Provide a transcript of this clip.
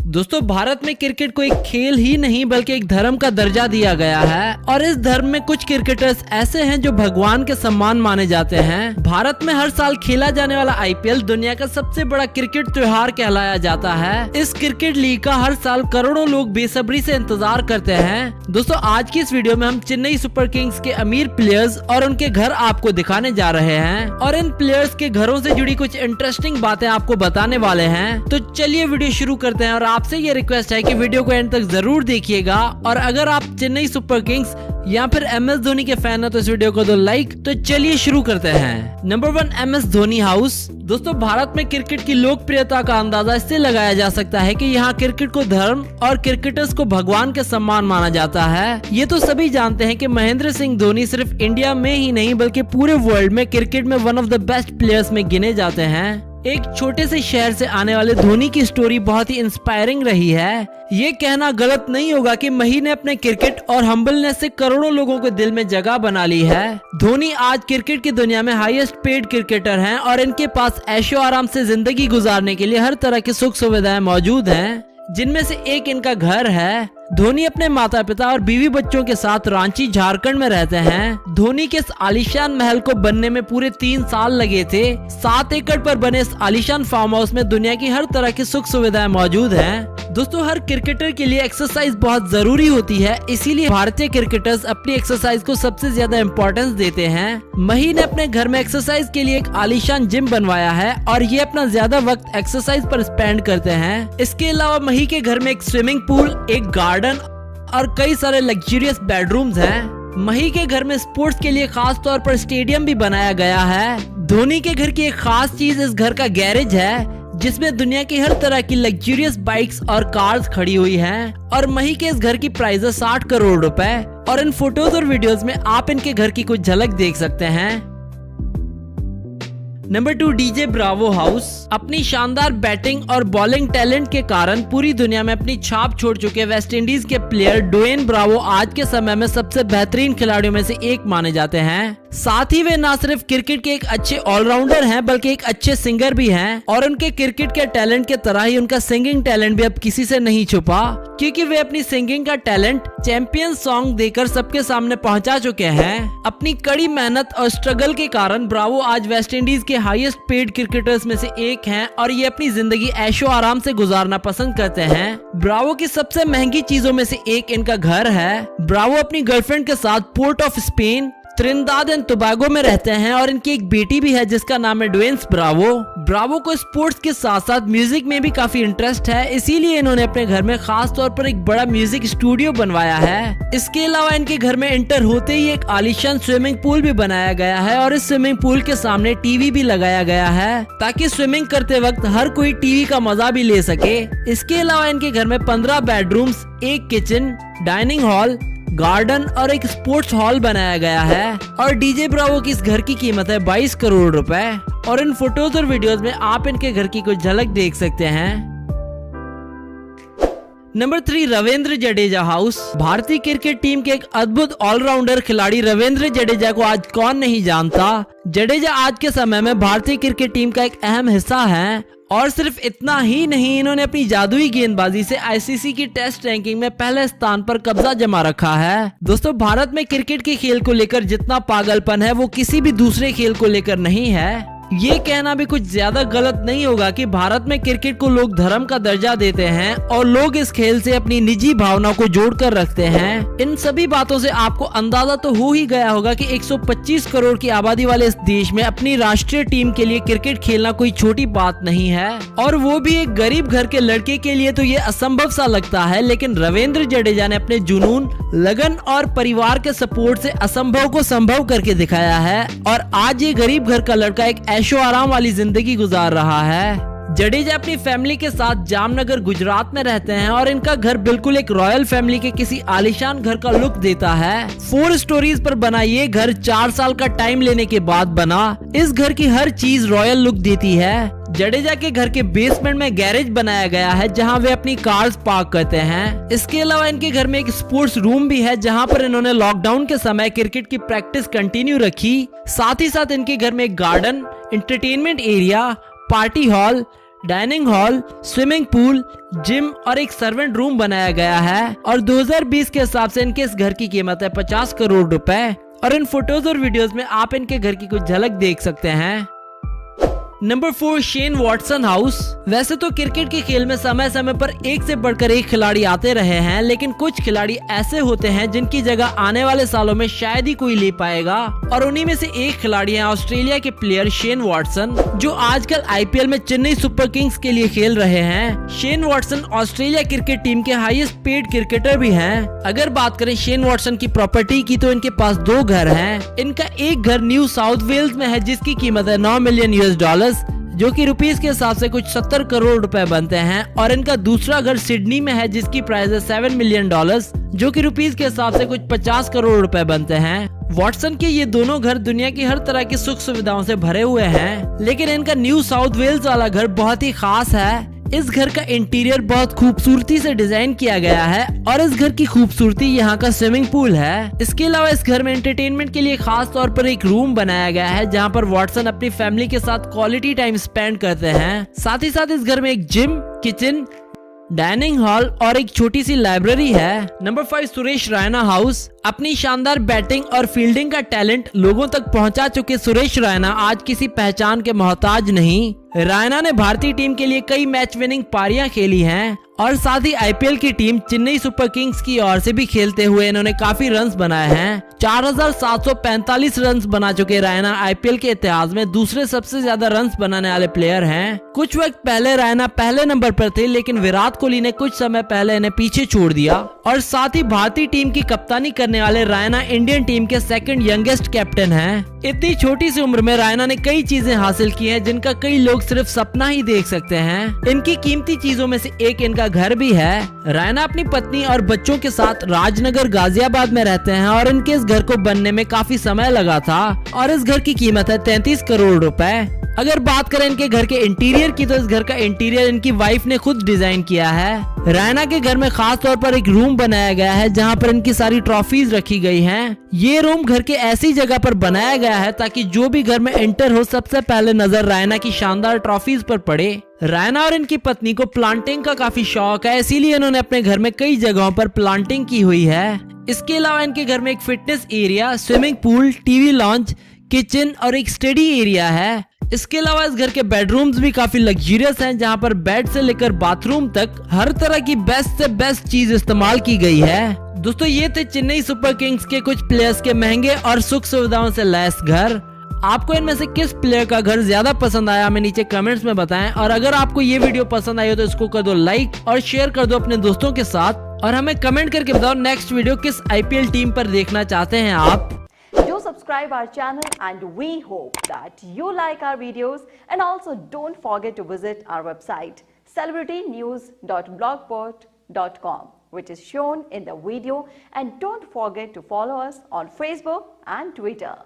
दोस्तों भारत में क्रिकेट को एक खेल ही नहीं बल्कि एक धर्म का दर्जा दिया गया है और इस धर्म में कुछ क्रिकेटर्स ऐसे हैं जो भगवान के समान माने जाते हैं। भारत में हर साल खेला जाने वाला आईपीएल दुनिया का सबसे बड़ा क्रिकेट त्योहार कहलाया जाता है। इस क्रिकेट लीग का हर साल करोड़ों लोग बेसब्री से इंतजार करते हैं। दोस्तों आज की इस वीडियो में हम चेन्नई सुपर किंग्स के अमीर प्लेयर्स और उनके घर आपको दिखाने जा रहे हैं और इन प्लेयर्स के घरों से जुड़ी कुछ इंटरेस्टिंग बातें आपको बताने वाले हैं। तो चलिए वीडियो शुरू करते हैं और आपसे ये रिक्वेस्ट है कि वीडियो को एंड तक जरूर देखिएगा और अगर आप चेन्नई सुपर किंग्स या फिर MS धोनी के फैन है तो इस वीडियो को दो लाइक। तो चलिए शुरू करते हैं। Number 1 MS Dhoni house. दोस्तों भारत में क्रिकेट की लोकप्रियता का अंदाजा इससे लगाया जा सकता है कि यहाँ क्रिकेट को धर्म और क्रिकेटर्स को भगवान के समान माना जाता है। ये तो सभी जानते हैं कि महेंद्र सिंह धोनी सिर्फ इंडिया में ही नहीं बल्कि पूरे वर्ल्ड में क्रिकेट में one of the best players में गिने जाते हैं। एक छोटे से शहर से आने वाले धोनी की स्टोरी बहुत ही इंस्पायरिंग रही है। ये कहना गलत नहीं होगा कि मही ने अपने क्रिकेट और हम्बलनेस से करोड़ों लोगों के दिल में जगह बना ली है। धोनी आज क्रिकेट की दुनिया में हाईएस्ट पेड क्रिकेटर हैं और इनके पास ऐशो आराम से जिंदगी गुजारने के लिए हर तरह की सुख सुविधाएं मौजूद हैं, जिनमें से एक इनका घर है। धोनी अपने माता पिता और बीवी बच्चों के साथ रांची झारखंड में रहते हैं। धोनी के इस आलीशान महल को बनने में पूरे 3 साल लगे थे। 7 एकड़ पर बने इस आलीशान फार्म हाउस में दुनिया की हर तरह की सुख सुविधाएं मौजूद हैं। दोस्तों हर क्रिकेटर के लिए एक्सरसाइज बहुत जरूरी होती है, इसीलिए भारतीय क्रिकेटर्स अपनी एक्सरसाइज को सबसे ज्यादा इम्पोर्टेंस देते हैं। मही ने अपने घर में एक्सरसाइज के लिए एक आलीशान जिम बनवाया है और ये अपना ज्यादा वक्त एक्सरसाइज पर स्पेंड करते हैं। इसके अलावा मही के घर में एक स्विमिंग पूल, एक गार्डन और कई सारे लग्जरियस बेडरूम्स हैं। मही के घर में स्पोर्ट्स के लिए खास तौर पर स्टेडियम भी बनाया गया है। धोनी के घर की एक खास चीज इस घर का गैरेज है जिसमें दुनिया की हर तरह की लग्जरियस बाइक्स और कार्स खड़ी हुई हैं। और मही के इस घर की प्राइस है 60 करोड़ रुपए और इन फोटोज और वीडियोस में आप इनके घर की कुछ झलक देख सकते हैं। Number 2 DJ Bravo house. अपनी शानदार बैटिंग और बॉलिंग टैलेंट के कारण पूरी दुनिया में अपनी छाप छोड़ चुके वेस्ट इंडीज के प्लेयर ड्वेन ब्रावो आज के समय में सबसे बेहतरीन खिलाड़ियों में से एक माने जाते हैं। साथ ही वे न सिर्फ क्रिकेट के एक अच्छे ऑलराउंडर हैं बल्कि एक अच्छे सिंगर भी हैं और उनके क्रिकेट के टैलेंट के तरह ही उनका सिंगिंग टैलेंट भी अब किसी से नहीं छुपा, क्योंकि वे अपनी सिंगिंग का टैलेंट चैंपियन सॉन्ग देकर सबके सामने पहुंचा चुके हैं। अपनी कड़ी मेहनत और स्ट्रगल के कारण ब्रावो आज वेस्ट इंडीज के हाईएस्ट पेड क्रिकेटर्स में से एक हैं और ये अपनी जिंदगी ऐशो आराम से गुजारना पसंद करते हैं। ब्रावो की सबसे महंगी चीजों में से एक इनका घर है। ब्रावो अपनी गर्लफ्रेंड के साथ port of Spain Trinidad and Tobago में रहते हैं और इनकी एक बेटी भी है जिसका नाम है ड्वेन्स ब्रावो। ब्रावो को स्पोर्ट्स के साथ साथ म्यूजिक में भी काफी इंटरेस्ट है, इसीलिए इन्होंने अपने घर में खास तौर पर एक बड़ा म्यूजिक स्टूडियो बनवाया है। इसके अलावा इनके घर में एंटर होते ही एक आलीशान स्विमिंग पूल भी बनाया गया है और इस स्विमिंग पूल के सामने टीवी भी लगाया गया है ताकि स्विमिंग करते वक्त हर कोई टीवी का मजा भी ले सके। इसके अलावा इनके घर में 15 बेडरूम्स, एक किचन, डाइनिंग हॉल, गार्डन और एक स्पोर्ट्स हॉल बनाया गया है और DJ ब्रावो की इस घर की कीमत है 22 करोड़ रुपए और इन फोटोज और वीडियोस में आप इनके घर की कुछ झलक देख सकते हैं। Number 3 Ravindra Jadeja house. भारतीय क्रिकेट टीम के एक अद्भुत ऑलराउंडर खिलाड़ी रविंद्र जडेजा को आज कौन नहीं जानता। जडेजा आज के समय में भारतीय क्रिकेट टीम का एक अहम हिस्सा है और सिर्फ इतना ही नहीं, इन्होंने अपनी जादुई गेंदबाजी से ICC की टेस्ट रैंकिंग में पहले स्थान पर कब्जा जमा रखा है। दोस्तों भारत में क्रिकेट के खेल को लेकर जितना पागलपन है वो किसी भी दूसरे खेल को लेकर नहीं है। ये कहना भी कुछ ज्यादा गलत नहीं होगा कि भारत में क्रिकेट को लोग धर्म का दर्जा देते हैं और लोग इस खेल से अपनी निजी भावनाओं को जोड़कर रखते हैं। इन सभी बातों से आपको अंदाजा तो हो ही गया होगा कि 125 करोड़ की आबादी वाले इस देश में अपनी राष्ट्रीय टीम के लिए क्रिकेट खेलना कोई छोटी बात नहीं है और वो भी एक गरीब घर के लड़के के लिए तो ये असंभव सा लगता है, लेकिन रविंद्र जडेजा ने अपने जुनून, लगन और परिवार के सपोर्ट से असंभव को संभव करके दिखाया है और आज ये गरीब घर का लड़का एक ऐशो आराम वाली जिंदगी गुजार रहा है। जडेजा अपनी फैमिली के साथ जामनगर गुजरात में रहते हैं और इनका घर बिल्कुल एक रॉयल फैमिली के किसी आलीशान घर का लुक देता है। 4 स्टोरीज पर बना ये घर 4 साल का टाइम लेने के बाद बना। इस घर की हर चीज रॉयल लुक देती है। जडेजा के घर के बेसमेंट में गैरेज बनाया गया है जहां वे अपनी कार्स पार्क करते हैं। इसके अलावा इनके घर में एक स्पोर्ट्स रूम भी है जहां पर इन्होंने लॉकडाउन के समय क्रिकेट की प्रैक्टिस कंटिन्यू रखी। साथ ही साथ इनके घर में एक garden, entertainment area, party hall, dining hall, swimming pool, gym और एक सर्वेंट रूम बनाया गया है और 2020 के हिसाब से इनके इस घर की कीमत है 50 करोड़ रुपए और इन फोटोज और वीडियोस में आप इनके घर की कुछ झलक देख सकते हैं। Number 4, Shane Watson house. वैसे तो क्रिकेट के खेल में समय समय पर एक से बढ़कर एक खिलाड़ी आते रहे हैं, लेकिन कुछ खिलाड़ी ऐसे होते हैं जिनकी जगह आने वाले सालों में शायद ही कोई ले पाएगा और उन्हीं में से एक खिलाड़ी है ऑस्ट्रेलिया के प्लेयर शेन वॉटसन, जो आजकल आईपीएल में चेन्नई सुपर किंग्स के लिए खेल रहे हैं। Shane Watson Australia cricket team के हाईएस्ट पेड क्रिकेटर भी हैं। अगर बात करें शेन वॉटसन की प्रॉपर्टी की, तो इनके पास 2 घर हैं। इनका एक घर न्यू साउथ वेल्स में है जिसकी कीमत है $9 मिलियन, जो कि रुपीस के हिसाब से कुछ 70 करोड़ रुपए बनते हैं और इनका दूसरा घर सिडनी में है जिसकी प्राइस है $7 मिलियन, जो कि रुपीस के हिसाब से कुछ 50 करोड़ रुपए बनते हैं। वॉटसन के ये दोनों घर दुनिया की हर तरह की सुख सुविधाओं से भरे हुए हैं, लेकिन इनका न्यू साउथ वेल्स वाला घर बहुत ही खास है। इस घर का इंटीरियर बहुत खूबसूरती से डिजाइन किया गया है और इस घर की खूबसूरती यहाँ का स्विमिंग पूल है। इसके अलावा इस घर में एंटरटेनमेंट के लिए खास तौर पर एक रूम बनाया गया है जहाँ पर वॉटसन अपनी फैमिली के साथ क्वालिटी टाइम स्पेंड करते हैं। साथ ही साथ इस घर में एक जिम, किचन, डाइनिंग हॉल और एक छोटी सी लाइब्रेरी है। Number 5, Suresh Raina house. अपनी शानदार बैटिंग और फील्डिंग का टैलेंट लोगों तक पहुंचा चुके सुरेश रैना आज किसी पहचान के मोहताज नहीं। रैना ने भारतीय टीम के लिए कई मैच विनिंग पारियां खेली हैं और साथ ही आईपीएल की टीम चेन्नई सुपर किंग्स की ओर से भी खेलते हुए इन्होंने काफी रन्स बनाए हैं। 4745 रन्स बना चुके रैना आईपीएल के इतिहास में दूसरे सबसे ज्यादा रन्स बनाने वाले प्लेयर हैं। कुछ वक्त पहले रैना पहले नंबर पर थे, लेकिन विराट कोहली ने कुछ समय पहले इन्हें पीछे छोड़ दिया और साथ ही भारतीय टीम की कप्तानी करने वाले रैना इंडियन टीम के सेकंड यंगेस्ट कैप्टन हैं। इतनी छोटी सी उम्र में रैना ने कई चीजें हासिल की हैं जिनका कई लोग सिर्फ सपना ही देख सकते हैं। इनकी कीमती चीजों में से एक इनका घर भी है। रैना अपनी पत्नी और बच्चों के साथ राजनगर गाजियाबाद में रहते हैं और इनके इस घर को बनने में काफी समय लगा था और इस घर की कीमत है 33 करोड़ रुपए। अगर बात करें इनके घर के इंटीरियर की, तो इस घर का इंटीरियर इनकी वाइफ ने खुद डिजाइन किया है। रैना के घर में खास तौर पर एक रूम बनाया गया है जहां पर इनकी सारी ट्रॉफीज रखी गई हैं। ये रूम घर के ऐसी जगह पर बनाया गया है ताकि जो भी घर में एंटर हो सबसे पहले नजर रैना की शानदार ट्रॉफीज पर पड़े। रैना और इनकी पत्नी को प्लांटिंग का काफी शौक है, इसीलिए इन्होंने अपने घर में कई जगहों पर प्लांटिंग की हुई है। इसके अलावा इनके घर में एक fitness area, swimming pool, TV launch, kitchen और एक स्टडी एरिया है। इसके अलावा इस घर के बेडरूम्स भी काफी लग्जरियस हैं, जहां पर बेड से लेकर बाथरूम तक हर तरह की बेस्ट से बेस्ट चीज इस्तेमाल की गई है। दोस्तों, ये थे चेन्नई सुपर किंग्स के कुछ प्लेयर्स के महंगे और सुख सुविधाओं से लैस घर। आपको इनमें से किस प्लेयर का घर ज्यादा पसंद आया हमें नीचे कमेंट्स में बताएं और अगर आपको ये वीडियो पसंद आई हो तो इसको कर दो लाइक और शेयर कर दो अपने दोस्तों के साथ और हमें कमेंट करके बताओ नेक्स्ट वीडियो किस आईपीएल टीम पर देखना चाहते हैं आप। Do subscribe our channel and we hope that you like our videos and also don't forget to visit our website celebritynews.blogspot.com, which is shown in the video, and don't forget to follow us on Facebook and Twitter.